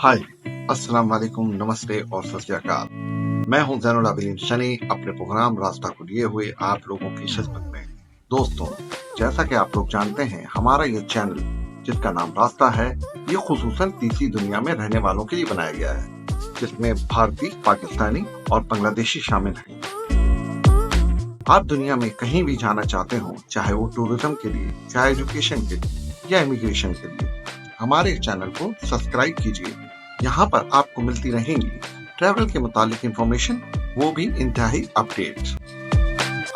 हाय, अस्सलाम वालेकुम, नमस्ते और सत श्री अकाल। मैं हूं ज़ैनुल आबिदीन सनी, अपने प्रोग्राम रास्ता को लिए हुए आप लोगों की खिदमत में। दोस्तों, जैसा कि आप लोग जानते हैं, हमारा ये चैनल जिसका नाम रास्ता है, ये खुसूसन तीसरी दुनिया में रहने वालों के लिए बनाया गया है, जिसमें भारतीय, पाकिस्तानी और बांग्लादेशी शामिल हैं। आप दुनिया में कहीं भी जाना चाहते हो, चाहे वो टूरिज्म के लिए, चाहे एजुकेशन के लिए या इमिग्रेशन के लिए, हमारे चैनल को सब्सक्राइब कीजिए। यहाँ पर आपको मिलती रहेंगी ट्रैवल के मुतालिक इंफॉर्मेशन, वो भी इंतहाई अपडेट्स।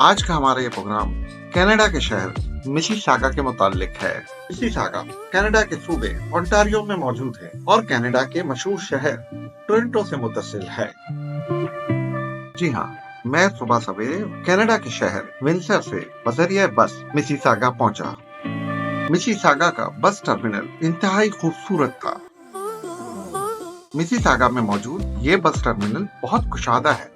आज का हमारा ये प्रोग्राम कनाडा के शहर मिसिसागा के मुतालिक है। मिसिसागा कनाडा के सूबे ओंटारियो में मौजूद है और कनाडा के मशहूर शहर टोरंटो से मुत्तसिल है। जी हाँ, मैं सुबह सवेरे कनाडा के शहर विंसर से बजरिया बस मिसिसागा पहुंचा। मिसिसागा का बस टर्मिनल इंतहाई खूबसूरत था। मिसिसागा में मौजूद ये बस टर्मिनल बहुत कुशादा है।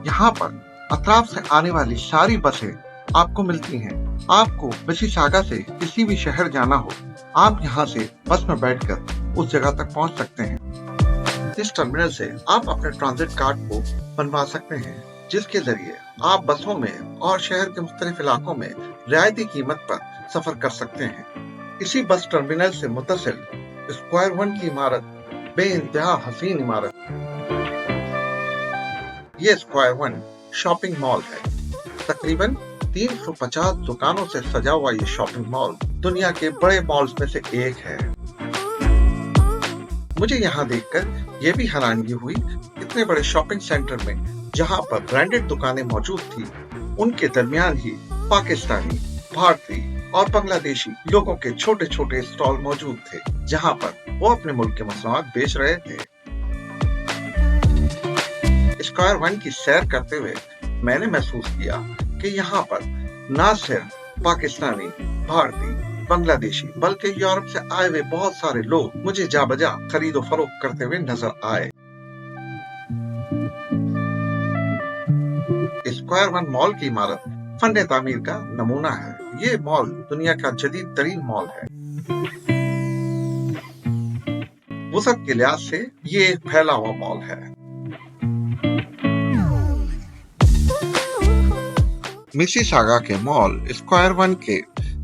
यहाँ पर अतराफ से आने वाली सारी बसें आपको मिलती हैं। आपको मिसिसागा से किसी भी शहर जाना हो, आप यहाँ से बस में बैठकर उस जगह तक पहुँच सकते हैं। इस टर्मिनल से आप अपने ट्रांजिट कार्ड को बनवा सकते हैं, जिसके जरिए आप बसों में और शहर के मुख्तलिफ इलाकों में रियायती कीमत पर सफर कर सकते हैं। इसी बस टर्मिनल से मुत्तसिल स्क्वायर वन की इमारत बेइंतहा हसीन इमारत। ये स्क्वायर वन शॉपिंग मॉल है। तकरीबन 350 दुकानों से सजा हुआ ये शॉपिंग मॉल दुनिया के बड़े मॉल्स में से एक है। मुझे यहाँ देखकर ये भी हैरानगी हुई, इतने बड़े शॉपिंग सेंटर में जहाँ पर ब्रांडेड दुकानें मौजूद थी, उनके दरमियान ही पाकिस्तानी, भारतीय और बांग्लादेशी लोगों के छोटे छोटे स्टॉल मौजूद थे, जहाँ पर वो अपने मुल्क के मसनूआत बेच रहे थे। स्क्वायर वन की सैर करते हुए मैंने महसूस किया कि यहाँ पर न सिर्फ पाकिस्तानी, भारतीय, बांग्लादेशी बल्कि यूरोप से आए हुए बहुत सारे लोग मुझे जा बजा खरीदो फरोख्त करते हुए नजर आए। स्क्वायर वन मॉल की इमारत फन तामीर का नमूना है। ये मॉल दुनिया का जदीद तरीन मॉल है। वसअत के लिहाज से ये एक फैला हुआ मॉल है। मिसिसागा के मॉल स्क्वायर वन के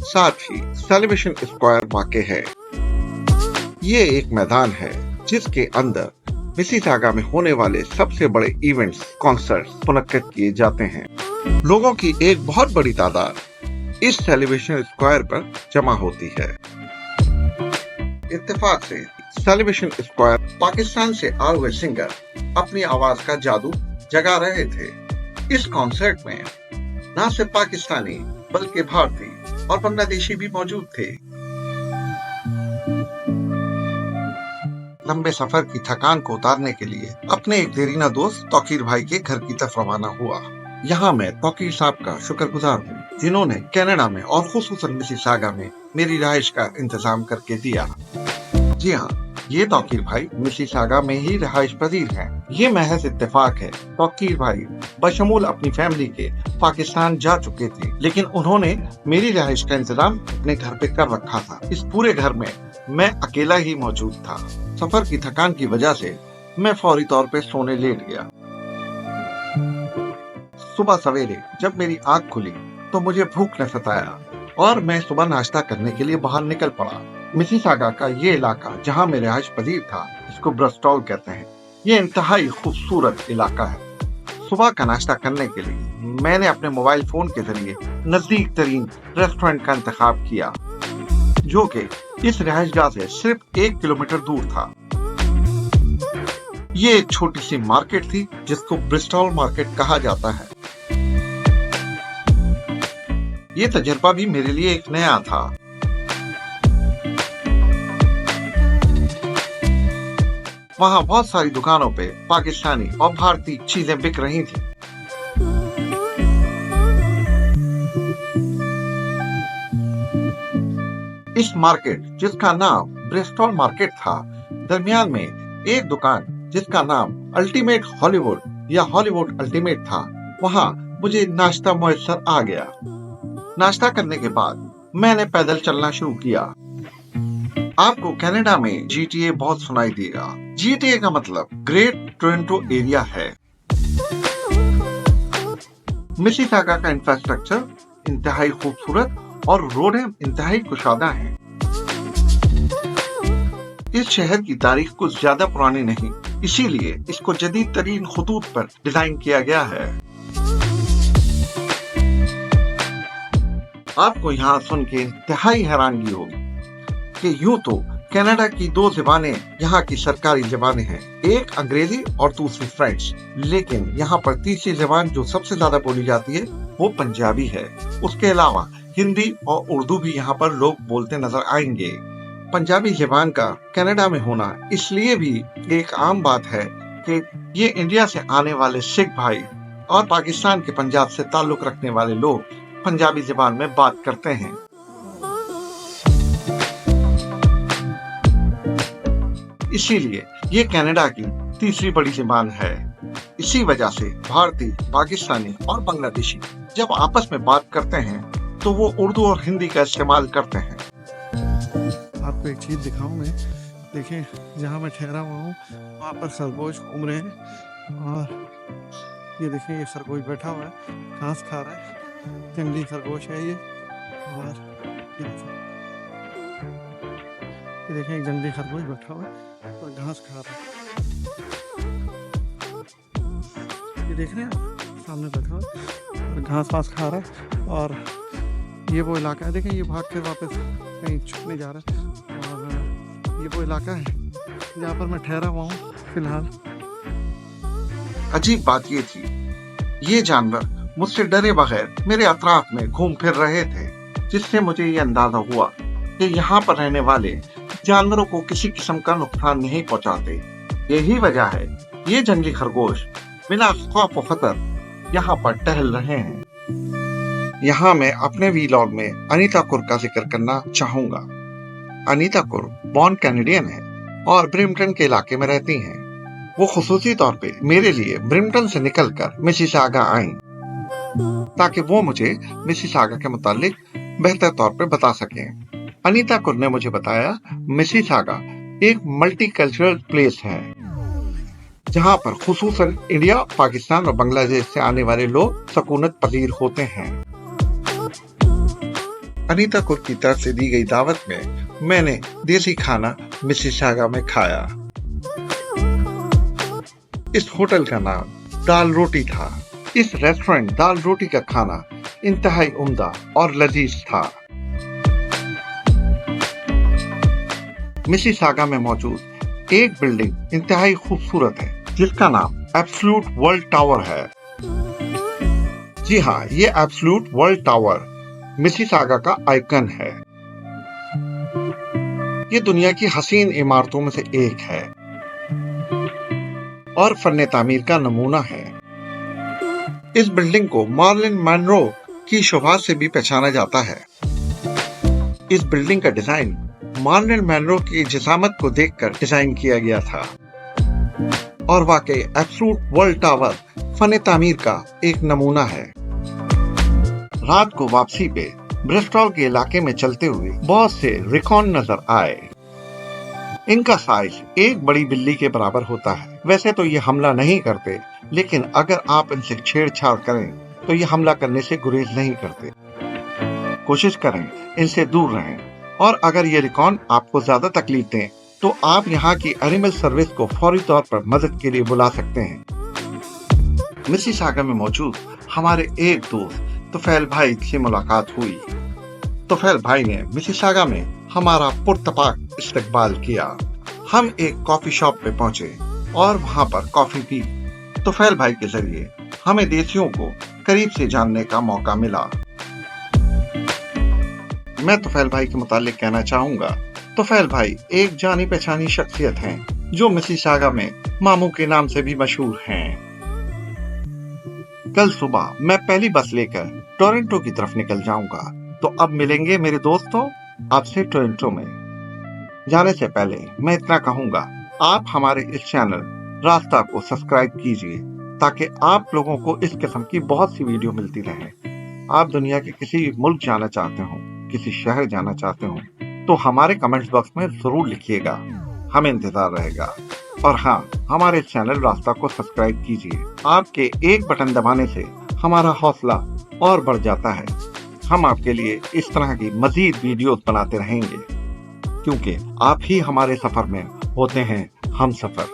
साथ ही सेलिब्रेशन स्क्वायर वाक़ है। ये एक मैदान है जिसके अंदर मिसिसागा में होने वाले सबसे बड़े इवेंट्स, कॉन्सर्ट्स मुनक्किद किए जाते हैं। लोगों की एक बहुत बड़ी तादाद इस सेलिब्रेशन स्क्वायर पर जमा होती है। इत्तेफाक से सेलिब्रेशन स्क्वायर पाकिस्तान से आए हुए सिंगर अपनी आवाज का जादू जगा रहे थे। इस कॉन्सर्ट में न सिर्फ पाकिस्तानी बल्कि भारतीय और बांग्लादेशी भी मौजूद थे। लंबे सफर की थकान को उतारने के लिए अपने एक देरीना दोस्त तौकीर भाई के घर की तरफ रवाना हुआ। यहाँ मैं तौकीर साहब का शुक्रगुजार हूँ, जिन्होंने कनाडा में और खुसूसन मिसिसागा में मेरी रिहाइश का इंतजाम करके दिया। जी हाँ, ये तौकीर भाई मिसिसागा में ही रिहाइश पजीर हैं। ये महज इत्तेफाक है। तौकीर भाई बशमूल अपनी फैमिली के पाकिस्तान जा चुके थे, लेकिन उन्होंने मेरी रिहाइश का इंतजाम अपने घर पे कर रखा था। इस पूरे घर में मैं अकेला ही मौजूद था। सफर की थकान की वजह से मैं फौरी तौर पे सोने लेट गया। सुबह सवेरे जब मेरी आंख खुली तो मुझे भूख ने सताया और मैं सुबह नाश्ता करने के लिए बाहर निकल पड़ा। मिसिसागा का ये इलाका जहाँ मैं रिहाइश पजीर था, इसको ब्रस्टॉल कहते हैं। ये इंतहाई खूबसूरत इलाका है। सुबह का नाश्ता करने के लिए मैंने अपने मोबाइल फोन के जरिए नजदीक तरीन रेस्टोरेंट का इंतखाब किया, जो कि इस रिहाइशगाह से सिर्फ 1 किलोमीटर दूर था। ये एक छोटी सी मार्केट थी जिसको ब्रिस्टॉल मार्केट कहा जाता है। ये तजुर्बा भी मेरे लिए एक नया था। वहाँ बहुत सारी दुकानों पे पाकिस्तानी और भारतीय चीजें बिक रही थी। इस मार्केट जिसका नाम ब्रिस्टॉल मार्केट था, दरमियान में एक दुकान जिसका नाम अल्टीमेट हॉलीवुड या हॉलीवुड अल्टीमेट था। वहाँ मुझे नाश्ता मुयस्सर आ गया। नाश्ता करने के बाद मैंने पैदल चलना शुरू किया। आपको कनाडा में GTA बहुत सुनाई देगा। GTA का मतलब ग्रेट टोरंटो एरिया है। मिसिसागा का इंफ्रास्ट्रक्चर इंतहाई खूबसूरत और रोडें इंतहाई कुशादा हैं। इस शहर की तारीख कुछ ज्यादा पुरानी नहीं, इसीलिए इसको जदीद तरीन खतूत पर डिजाइन किया गया है। आपको यहाँ सुन के इंतहाई हैरानगी होगी कि यूं तो कनाडा की दो ज़बानें यहाँ की सरकारी ज़बानें हैं, एक अंग्रेजी और दूसरी फ्रेंच, लेकिन यहाँ पर तीसरी ज़बान जो सबसे ज्यादा बोली जाती है वो पंजाबी है। उसके अलावा हिंदी और उर्दू भी यहाँ पर लोग बोलते नजर आएंगे। पंजाबी ज़बान का कनाडा में होना इसलिए भी एक आम बात है कि ये इंडिया से आने वाले सिख भाई और पाकिस्तान के पंजाब से ताल्लुक रखने वाले लोग पंजाबी ज़बान में बात करते हैं। इसीलिए ये कनाडा की तीसरी बड़ी ज़बान है। इसी वजह से भारतीय, पाकिस्तानी और बांग्लादेशी जब आपस में बात करते हैं तो वो उर्दू और हिंदी का इस्तेमाल करते हैं। आपको एक चीज़ दिखाऊं मैं, देखिए जहाँ मैं ठहरा हुआ हूँ वहाँ पर खरगोश घूम रहे हैं और ये देखिए ये खरगोश बैठा हुआ है, घास खा रहा है, जंगली खरगोश है ये। और ये देखिए एक जंगली खरगोश बैठा हुआ है और घास खा रहा है। ये देख रहे हैं सामने बैठा हुआ है और घास वास खा रहा है। और ये वो इलाका है, देखिए ये भाग के वापस कहीं छुपने जा रहा है। और ये वो इलाका है जहाँ पर मैं ठहरा हुआ हूँ फिलहाल। अजीब बात ये थी, ये जानवर मुझसे डरे बगैर मेरे अतराफ में घूम फिर रहे थे, जिससे मुझे ये अंदाजा हुआ कि यहाँ पर रहने वाले जानवरों को किसी किस्म का नुकसान नहीं पहुँचाते। यही वजह है ये जंगली खरगोश बिना खौफ व खतर यहाँ पर टहल रहे हैं। यहाँ मैं अपने वीलॉग में अनीता कुर का जिक्र करना चाहूंगा। अनीता कुर बॉर्न कैनेडियन है और ब्रिम्पटन के इलाके में रहती हैं। वो खुसूसी तौर पे मेरे लिए ब्रिम्पटन से निकलकर मिसिसागा आईं, ताकि वो मुझे मिसिसागा के मुतालिक बेहतर तौर पे बता सकें। अनीता कुर ने मुझे बताया मिसिसागा एक मल्टीकल्चरल प्लेस है, जहाँ पर खुसूसन इंडिया, पाकिस्तान और बांग्लादेश से आने वाले लोग सकूनत पजीर होते हैं। अनीता कुर की तरफ से दी गई दावत में मैंने देसी खाना मिसिसागा में खाया। इस होटल का नाम दाल रोटी था। इस रेस्टोरेंट दाल रोटी का खाना इंतहाई उम्दा और लजीज था। मिसिसागा में मौजूद एक बिल्डिंग इंतहाई खूबसूरत है, जिसका नाम एब्सोल्यूट वर्ल्ड टावर है। जी हाँ, ये एब्सोल्यूट वर्ल्ड टावर मिसिसागा का आइकन है। ये दुनिया की हसीन इमारतों में से एक है और फन्ने तामीर का नमूना है। इस बिल्डिंग को मार्लिन मैनरो की शोभा से भी पहचाना जाता है। इस बिल्डिंग का डिजाइन मार्लिन मैनरो की जिसामत को देखकर डिजाइन किया गया था और वाकई एब्सोल्यूट वर्ल्ड टावर फन तामीर का एक नमूना है। रात को वापसी पे ब्रिस्टल के इलाके में चलते हुए बहुत से रिकॉन नजर आए। इनका साइज एक बड़ी बिल्ली के बराबर होता है। वैसे तो ये हमला नहीं करते, लेकिन अगर आप इनसे छेड़छाड़ करें तो ये हमला करने से गुरेज नहीं करते। कोशिश करें इनसे दूर रहें, और अगर ये रिकॉन आपको ज्यादा तकलीफ दें तो आप यहाँ की एनिमल सर्विस को फौरी तौर पर मदद के लिए बुला सकते हैं। मिसिसागा में मौजूद हमारे एक दोस्त तुफैल भाई से मुलाकात हुई। तुफैल भाई ने मिसिसागा में हमारा पुरतपाक इस्तकबाल किया। हम एक कॉफी शॉप पे पहुंचे और वहां पर कॉफी पी। तुफैल भाई के जरिए हमें देसियों को करीब से जानने का मौका मिला। मैं तुफैल भाई के मुतालिक कहना चाहूंगा, तुफैल भाई एक जानी पहचानी शख्सियत हैं, जो मिसिसागा में मामू के नाम से भी मशहूर हैं। कल सुबह मैं पहली बस लेकर टोरंटो की तरफ निकल जाऊंगा, तो अब मिलेंगे मेरे दोस्तों आपसे टोरंटो में। जाने से पहले मैं इतना कहूंगा, आप हमारे इस चैनल रास्ता को सब्सक्राइब कीजिए, ताकि आप लोगों को इस किस्म की बहुत सी वीडियो मिलती रहे। आप दुनिया के किसी मुल्क जाना चाहते हो, किसी शहर जाना चाहते हो, तो हमारे कमेंट्स बॉक्स में जरूर लिखिएगा, हमें इंतजार रहेगा। और हाँ, हमारे चैनल रास्ता को सब्सक्राइब कीजिए। आपके एक बटन दबाने से हमारा हौसला और बढ़ जाता है। हम आपके लिए इस तरह की मजीद वीडियोस बनाते रहेंगे, क्योंकि आप ही हमारे सफर में होते हैं हम सफर।